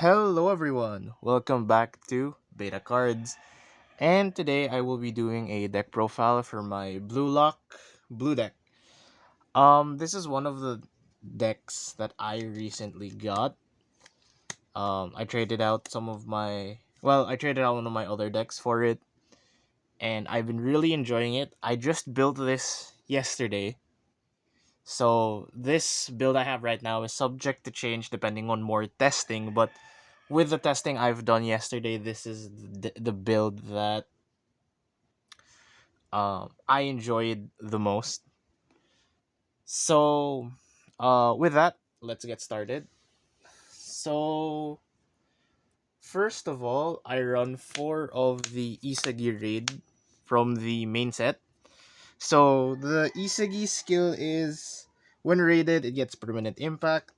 Hello everyone, welcome back to Beta Cards, and today I will be doing a deck profile for my Blue Lock Blue deck. This is one of the decks that I recently got. I traded out I traded out one of my other decks for it, and I've been really enjoying it. I just built this yesterday, so this build I have right now is subject to change depending on more testing, but with the testing I've done yesterday, this is the build that I enjoyed the most. So, with that, let's get started. So, first of all, I run 4 of the Isagi raid from the main set. So, the Isagi skill is when raided, it gets permanent impact.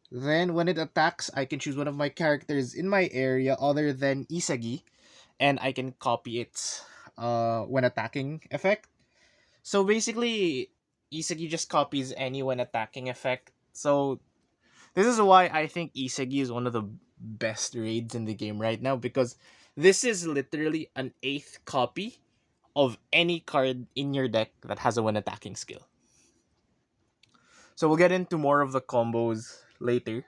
Then, when it attacks, I can choose one of my characters in my area other than Isagi, and I can copy its when attacking effect. So basically, Isagi just copies any when attacking effect. So this is why I think Isagi is one of the best raids in the game right now, because this is literally an eighth copy of any card in your deck that has a when attacking skill. So we'll get into more of the combos later.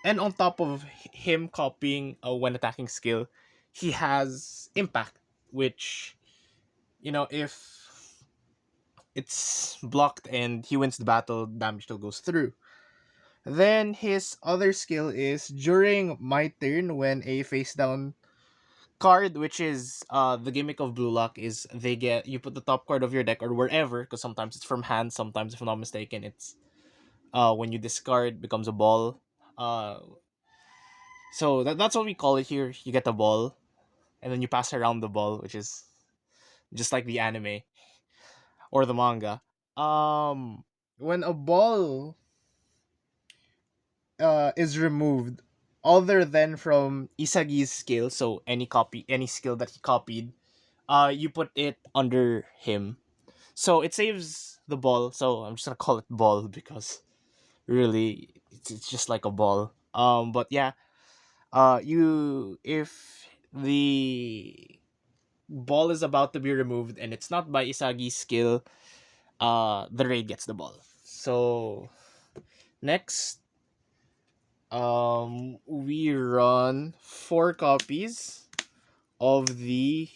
And on top of him copying a when attacking skill, he has impact, which, if it's blocked and he wins the battle, damage still goes through. Then his other skill is during my turn when a face down card, which is the gimmick of Blue Lock, is you put the top card of your deck or wherever, because sometimes it's from hand, sometimes if I'm not mistaken, it's when you discard becomes a ball. That's what we call it here. You get the ball, and then you pass around the ball, which is just like the anime or the manga. When a ball is removed other than from Isagi's skill, so any skill that he copied, you put it under him. So it saves the ball. So I'm just gonna call it ball because really it's just like a ball. But yeah, you if the ball is about to be removed and it's not by Isagi's skill, the raid gets the ball. So next, we run 4 copies of the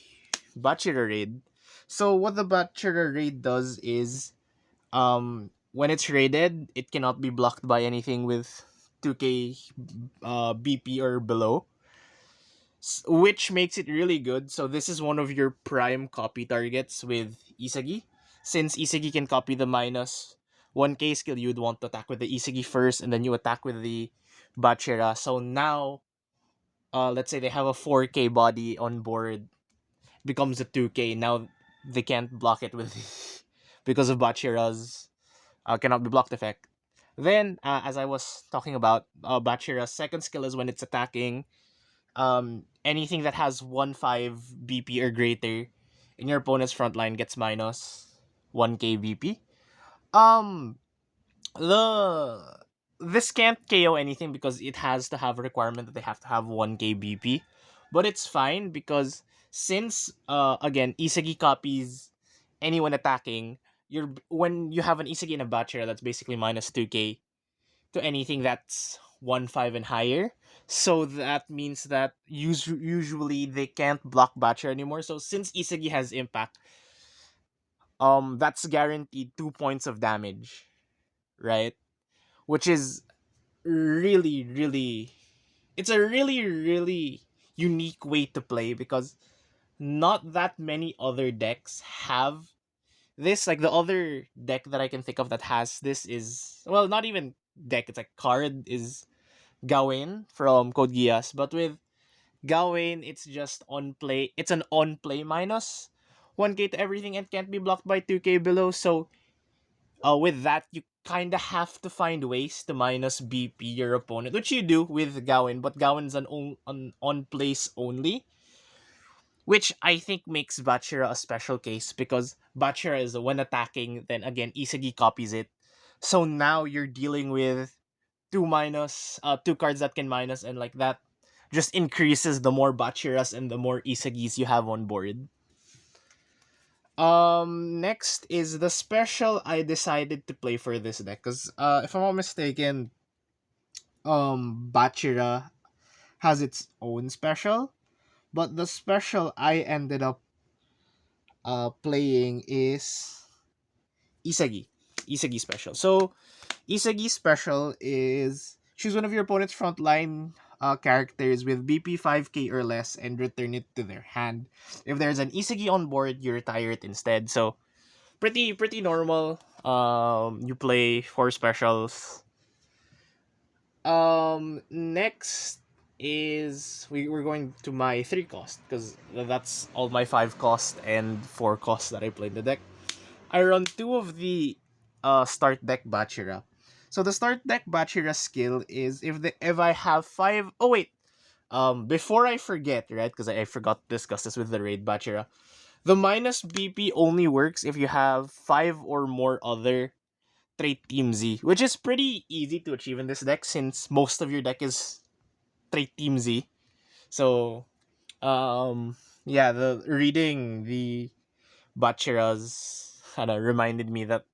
Bachira raid. So what the Bachira raid does is, when it's raided, it cannot be blocked by anything with 2k BP or below, which makes it really good. So this is one of your prime copy targets with Isagi. Since Isagi can copy the minus 1k skill, you'd want to attack with the Isagi first, and then you attack with the Bachira. So now, let's say they have a 4k body on board, becomes a 2k. Now they can't block it with because of Bachira's cannot be blocked effect. Then, as I was talking about, Bachira's second skill is when it's attacking, anything that has 1/5 BP or greater in your opponent's front line gets minus 1k BP. Um, the this can't KO anything because it has to have a requirement that they have to have 1k BP, but it's fine because since again Isagi copies anyone attacking, when you have an Isagi and a Bachira, that's basically minus 2k to anything that's 1/5 and higher. So that means that usually they can't block Bachira anymore. So since Isagi has impact, that's guaranteed 2 points of damage, right? Which is really, really, it's a really, really unique way to play because not that many other decks have this. Like the other deck that I can think of that has this is, well, not even deck, it's like card, is Gawain from Code Geass. But with Gawain, it's just on play. It's an on play minus 1k to everything and can't be blocked by 2k below. So with that, you kind of have to find ways to minus BP your opponent, which you do with Gawain. But Gawain's an on place only, which I think makes Bachira a special case because Bachira is when attacking, then again Isagi copies it. So now you're dealing with two cards that can minus, and like that just increases the more Bachiras and the more Isagis you have on board. Next is the special I decided to play for this deck, because if I'm not mistaken, Bachira has its own special, but the special I ended up playing is Isagi. Isagi special. So Isagi special is choose one of your opponent's frontline characters with BP 5k or less and return it to their hand. If there's an Isagi on board, you retire it instead. So pretty normal. You play four specials. Next is we're going to my 3 cost, because that's all my 5 cost and 4 cost that I play in the deck. I run 2 of the start deck Bachira. So the start deck Bachira skill is if I have 5. Oh wait, before I forget, right? Because I forgot to discuss this with the raid Bachira. The minus BP only works if you have 5 or more other trait Team Z, which is pretty easy to achieve in this deck since most of your deck is trait Team Z. So, yeah, the reading the Bachiras kind of reminded me that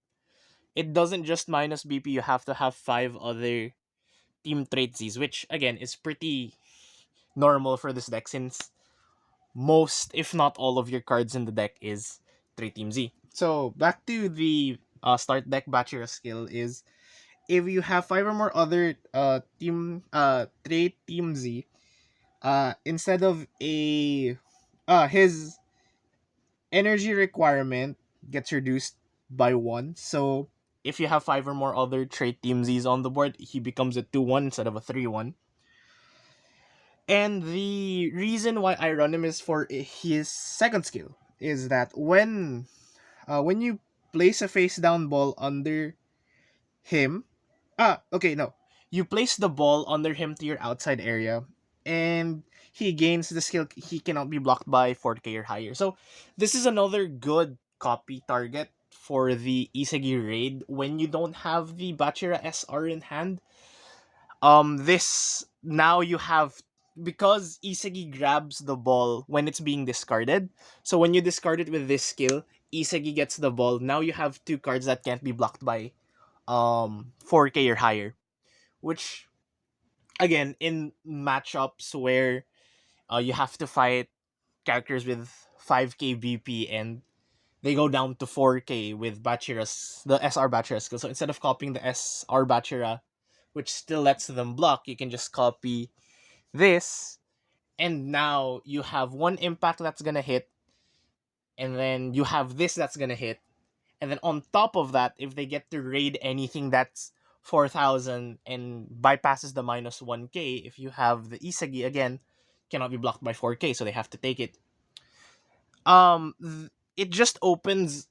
it doesn't just minus BP, you have to have 5 other team trait Zs, which again is pretty normal for this deck since most, if not all, of your cards in the deck is trait Team Z. So back to the start deck Bachira skill is if you have 5 or more other team trait Team Z, instead of a his energy requirement gets reduced by 1. So if you have 5 or more other trait Team Zs on the board, he becomes a 2-1 instead of a 3-1. And the reason why I run him is for his second skill is that when you place a face down ball under him, okay, no. You place the ball under him to your outside area, and he gains the skill he cannot be blocked by 4k or higher. So this is another good copy target for the Isagi raid when you don't have the Bachira SR in hand. This now you have, because Isagi grabs the ball when it's being discarded. So when you discard it with this skill, Isagi gets the ball. Now you have 2 cards that can't be blocked by 4k or higher, which again in matchups where you have to fight characters with 5k BP and they go down to 4k with Bachira's, the SR Bachira skill. So instead of copying the SR Bachira, which still lets them block, you can just copy this, and now you have one impact that's gonna hit, and then you have this that's gonna hit, and then on top of that, if they get to raid anything that's 4,000 and bypasses the minus 1k, if you have the Isagi again, cannot be blocked by 4k, so they have to take it. It just opens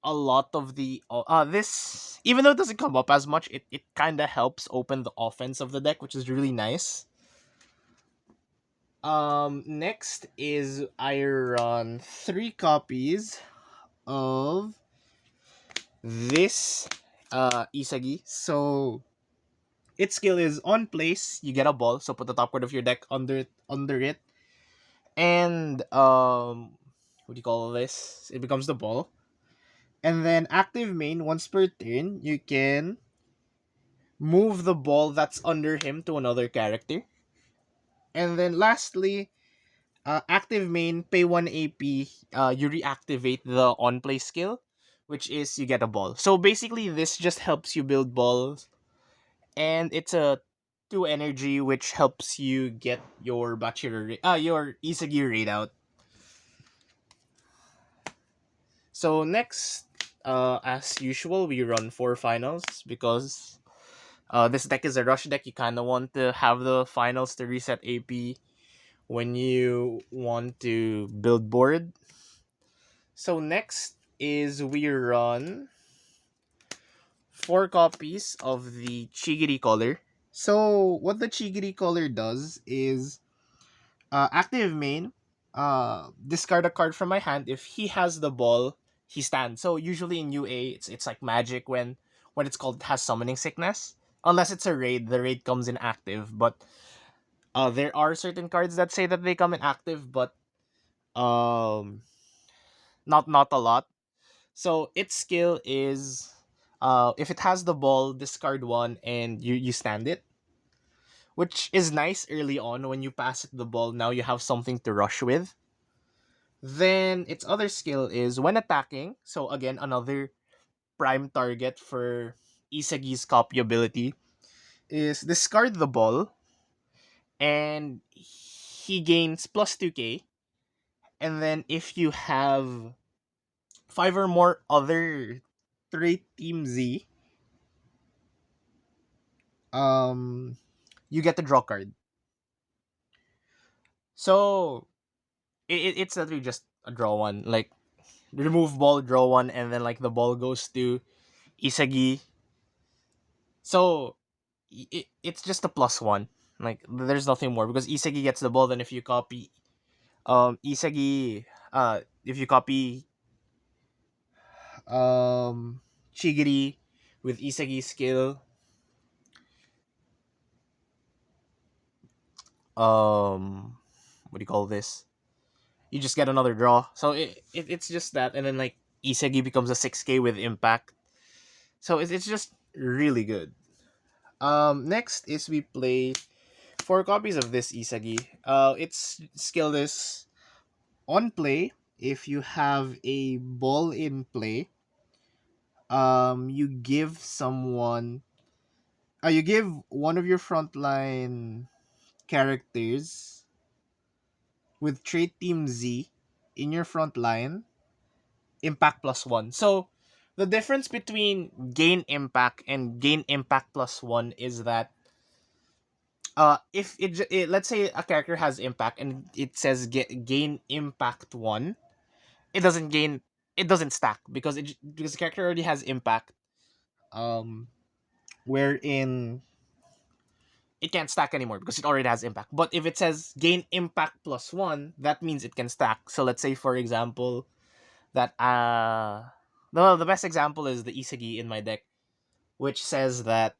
a lot of the this, even though it doesn't come up as much, it kind of helps open the offense of the deck, which is really nice. Next is I run 3 copies of this Isagi. So its skill is on place, you get a ball, so put the top card of your deck under it. And what do you call this? It becomes the ball. And then active main, once per turn, you can move the ball that's under him to another character. And then lastly, active main, pay 1 AP, you reactivate the on play skill, which is you get a ball. So basically, this just helps you build balls, and it's a 2 energy, which helps you get your your Isagi raid out. So next, as usual, we run 4 finals because this deck is a rush deck. You kind of want to have the finals to reset AP when you want to build board. So next is we run 4 copies of the Chigiri color. So what the Chigiri color does is active main, discard a card from my hand. If he has the ball, he stands. So usually in UA, it's like magic when it's called, it has summoning sickness. unless it's a raid, the raid comes in active. But there are certain cards that say that they come in active, but um, not a lot. So its skill is, if it has the ball, discard one, and you stand it, which is nice early on when you pass it the ball. Now you have something to rush with. Then its other skill is when attacking. So again, another prime target for Isagi's copy ability is discard the ball, and he gains plus 2k. And then if you have five or more other trait Team Z, um, you get to draw card. So it's literally just a draw one. Like remove ball, draw one, and then like the ball goes to Isagi. So it's just a plus one. Like there's nothing more because Isagi gets the ball. Then if you copy Isagi, if you copy um Chigiri with Isagi's skill, what do you call this? You just get another draw. So it's just that, and then like Isagi becomes a 6k with impact. So it's just really good. Next is we play four copies of this Isagi. Its skill is on play. If you have a ball in play, you give someone, you give one of your frontline characters with trait Team Z in your front line impact plus one. So the difference between gain impact and gain impact plus one is that if let's say a character has impact and it says gain impact one, it doesn't gain, it doesn't stack because the character already has impact, um wherein it can't stack anymore because it already has impact. But if it says gain impact plus one, that means it can stack. So let's say for example that the best example is the Isagi in my deck, which says that,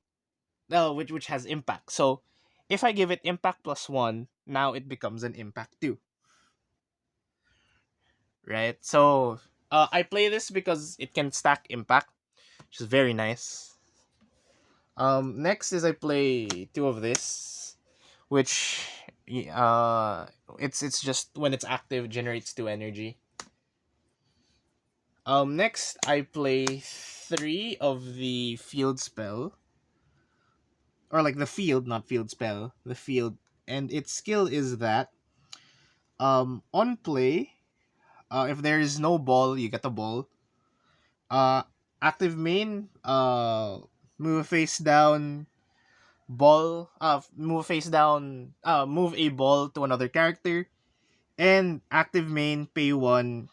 well, which has impact. So if I give it impact plus one, now it becomes an impact two, right? So I play this because it can stack impact, which is very nice. Next is I play two of this, which it's just when it's active generates two energy. Next I play three of the field spell, or like the field, not field spell, the field, and its skill is that on play, if there is no ball, you get a ball. Uh, Active main, move face down ball, move face down, move a ball to another character, and active main pay one,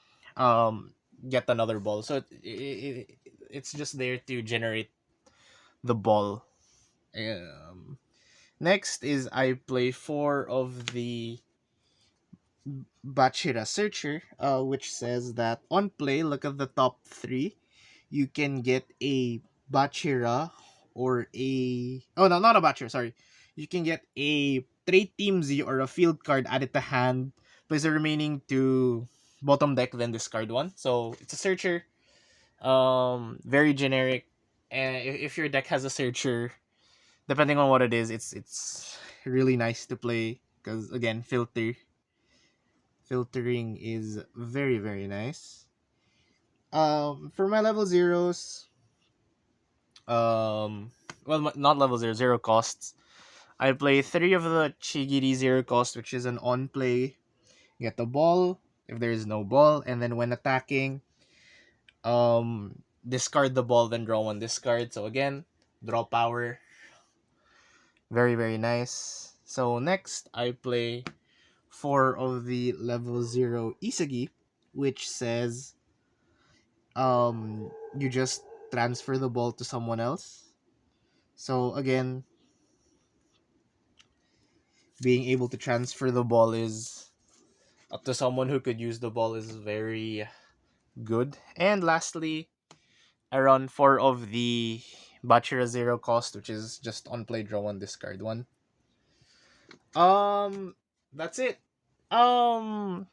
get another ball. So it's just there to generate the ball. Next is I play four of the Bachira Searcher, which says that on play, look at the top three. You can get a Bachira or a, oh no, not a Bachira, sorry. You can get a trait Team Z or a field card added to hand. Place the remaining to bottom deck, then discard one. So it's a searcher. Very generic. And if your deck has a searcher, depending on what it is, it's really nice to play because again, filtering is very very nice. For my level zeros, not level zero costs. I play three of the Chigiri zero cost, which is an on play. Get the ball if there is no ball, and then when attacking, discard the ball, then draw one discard. So again, draw power. Very very nice. So next, I play four of the level zero Isagi, which says you just transfer the ball to someone else. So again, being able to transfer the ball is up to someone who could use the ball is very good. And lastly, I run four of the Bachira zero cost, which is just on play, draw one, discard one. That's it. Um,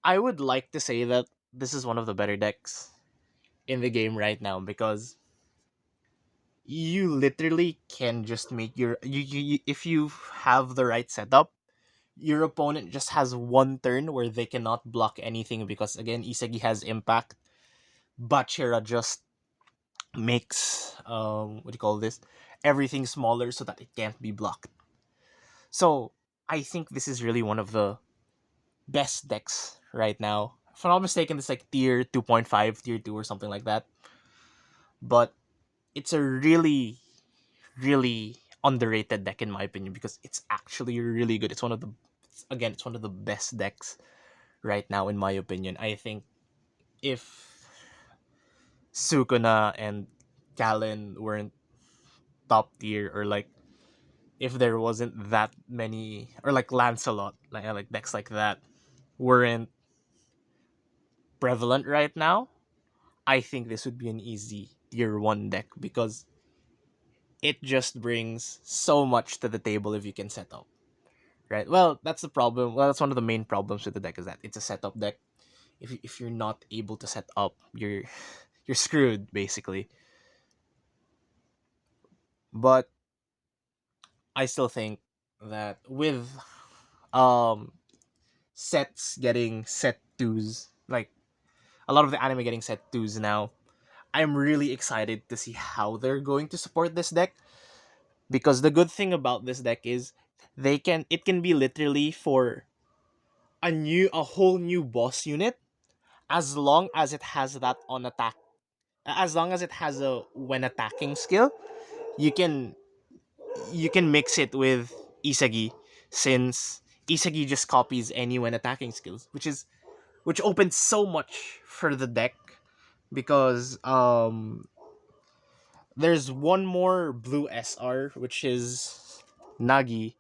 I would like to say that this is one of the better decks in the game right now because you literally can just make you if you have the right setup, your opponent just has one turn where they cannot block anything because again Isagi has impact. Bachira just makes what do you call this? Everything smaller so that it can't be blocked. So I think this is really one of the best decks right now. If I'm not mistaken, it's like tier 2.5, tier 2 or something like that. But it's a really underrated deck in my opinion because it's actually really good. It's one of the it's one of the best decks right now in my opinion. I think if Sukuna and Kallen weren't top tier or like if there wasn't that many or like Lancelot like decks like that weren't prevalent right now, I think this would be an easy tier 1 deck because it just brings so much to the table if you can set up. Right? Well, that's the problem. Well, that's one of the main problems with the deck is that it's a setup deck. If you're not able to set up, you're screwed basically. But I still think that with um sets getting set twos, like a lot of the anime getting set twos now, I'm really excited to see how they're going to support this deck because the good thing about this deck is it can be literally for a whole new boss unit as long as it has that on attack, as long as it has a when attacking skill, you can mix it with Isagi since Isagi just copies any when attacking skills, which opens so much for the deck because there's one more blue SR which is Nagi.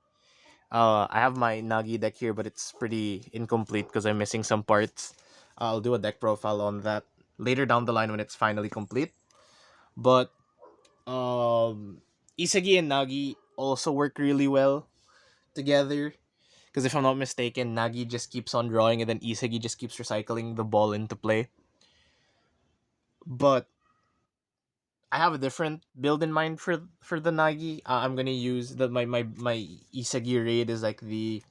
I have my Nagi deck here, but it's pretty incomplete because I'm missing some parts. I'll do a deck profile on that later down the line when it's finally complete. But Isagi and Nagi also work really well together. Because if I'm not mistaken, Nagi just keeps on drawing and then Isagi just keeps recycling the ball into play. But I have a different build in mind for the Nagi. I'm gonna use my Isagi raid is like the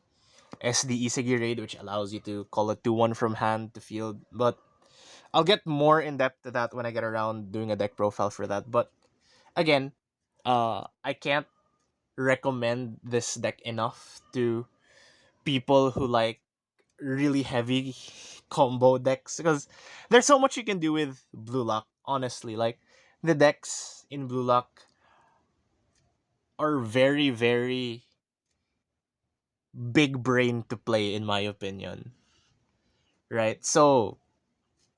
SD Isagi raid, which allows you to call a 2-1 from hand to field. But I'll get more in depth to that when I get around doing a deck profile for that. But again, I can't recommend this deck enough to people who like really heavy combo decks because there's so much you can do with Blue Lock. Honestly, like the decks in Blue Lock are very big brain to play in my opinion. Right, so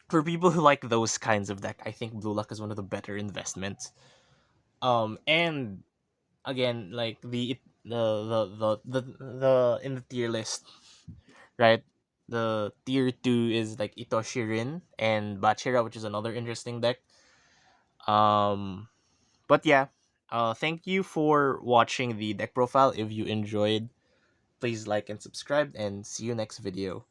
for people who like those kinds of deck, I think Blue Lock is one of the better investments. And again, like the in the tier list, right? The tier 2 is like Itoshirin and Bachira, which is another interesting deck. Um, but yeah, thank you for watching the deck profile. If you enjoyed, please like and subscribe, and see you next video.